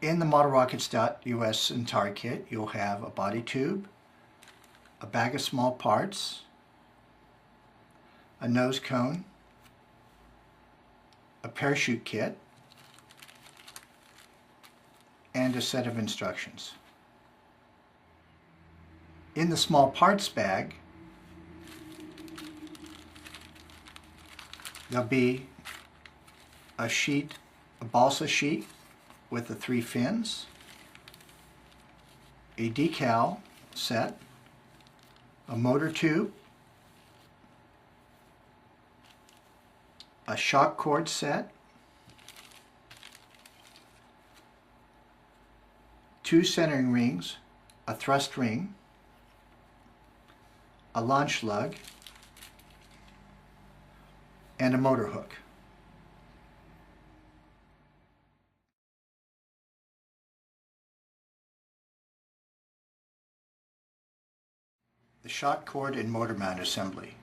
In the ModelRockets.us Centauri kit, you'll have a body tube, a bag of small parts, a nose cone, a parachute kit, and a set of instructions. In the small parts bag, there'll be a balsa sheet with the 3 fins, a decal set, a motor tube, a shock cord set, 2 centering rings, a thrust ring, a launch lug, and a motor hook. The shock cord and motor mount assembly.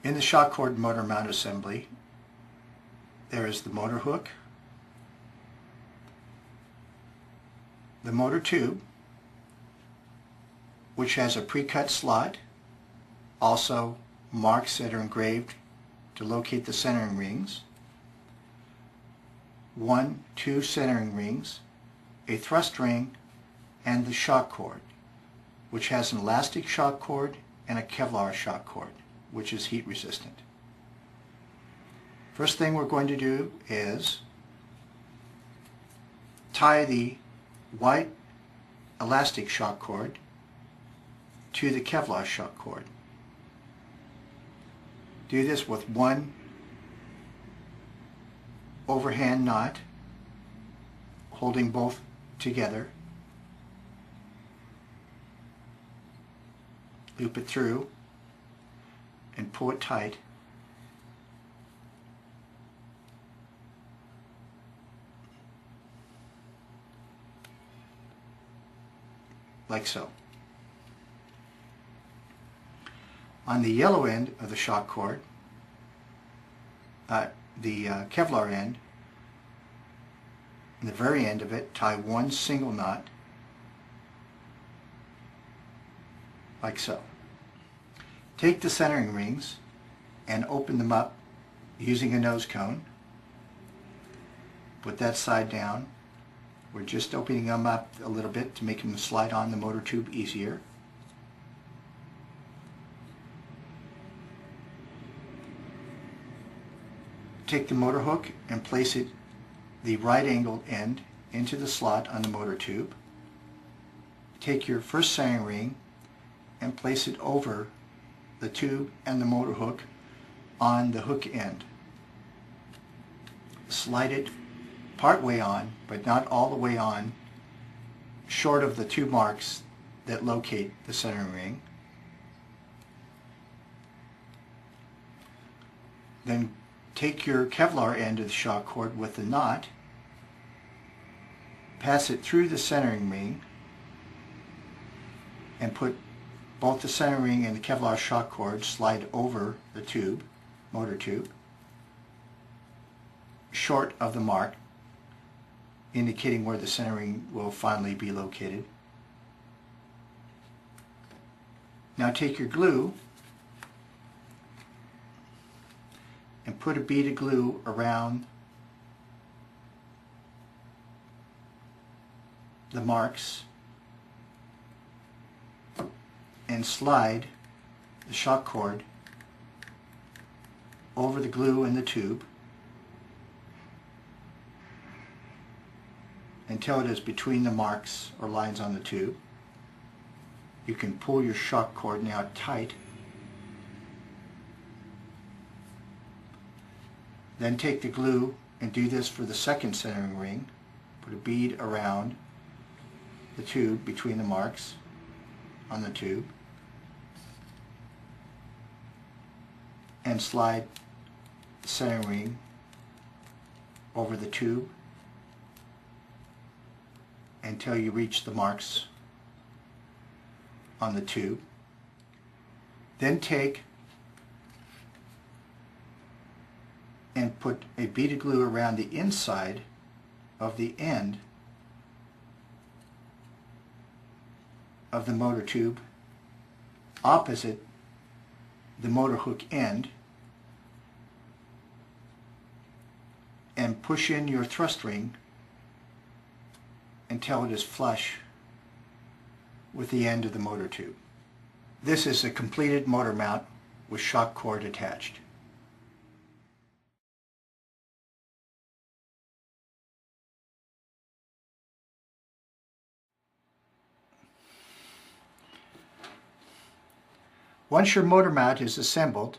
In the shock cord and motor mount assembly, there is the motor hook, the motor tube, which has a pre-cut slot, also marks that are engraved to locate the centering rings, 2 centering rings, a thrust ring, and the shock cord, which has an elastic shock cord and a Kevlar shock cord, which is heat resistant. First thing we're going to do is tie the white elastic shock cord to the Kevlar shock cord. Do this with 1 overhand knot, holding both together. Loop it through and pull it tight. Like so. On the yellow end of the shock cord, the Kevlar end, in the very end of it, tie 1 single knot, like so. Take the centering rings and open them up using a nose cone. Put that side down. We're just opening them up a little bit to make them slide on the motor tube easier. Take the motor hook and place it, the right angled end, into the slot on the motor tube. Take your first centering ring and place it over the tube and the motor hook on the hook end. Slide it part way on, but not all the way on, short of the 2 marks that locate the centering ring. Then take your Kevlar end of the shock cord with the knot, pass it through the centering ring, and put both the centering ring and the Kevlar shock cord slide over the tube, motor tube, short of the mark, indicating where the centering will finally be located. Now take your glue and put a bead of glue around the marks and slide the shock cord over the glue in the tube until it is between the marks or lines on the tube. You can pull your shock cord now tight. Then take the glue and do this for the second centering ring. Put a bead around the tube between the marks on the tube and slide the centering ring over the tube until you reach the marks on the tube. Then take and put a bead of glue around the inside of the end of the motor tube opposite the motor hook end, and push in your thrust ring until it is flush with the end of the motor tube. This is a completed motor mount with shock cord attached. Once your motor mount is assembled,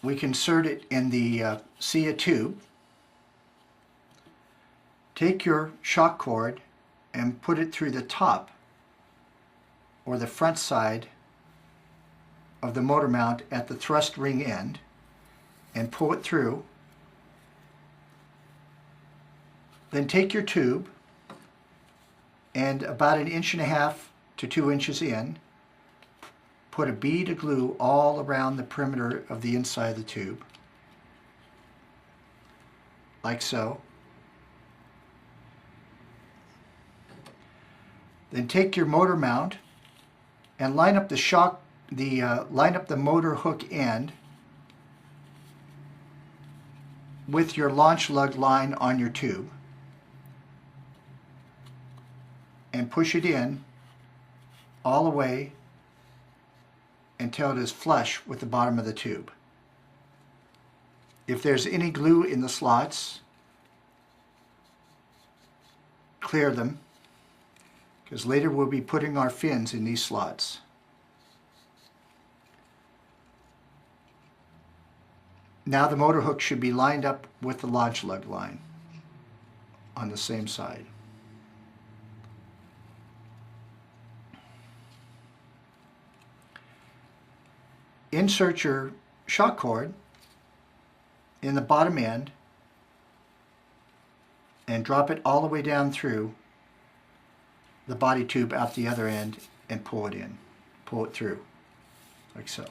we can insert it in the SIA tube. Take your shock cord and put it through the top or the front side of the motor mount at the thrust ring end and pull it through. Then take your tube and about 1.5 inches to 2 inches in, put a bead of glue all around the perimeter of the inside of the tube, like so. Then take your motor mount and line up the motor hook end with your launch lug line on your tube, and push it in all the way until it is flush with the bottom of the tube. If there's any glue in the slots, clear them, because later we'll be putting our fins in these slots. Now the motor hook should be lined up with the launch lug line on the same side. Insert your shock cord in the bottom end and drop it all the way down through the body tube out the other end and pull it in. Pull it through, like so.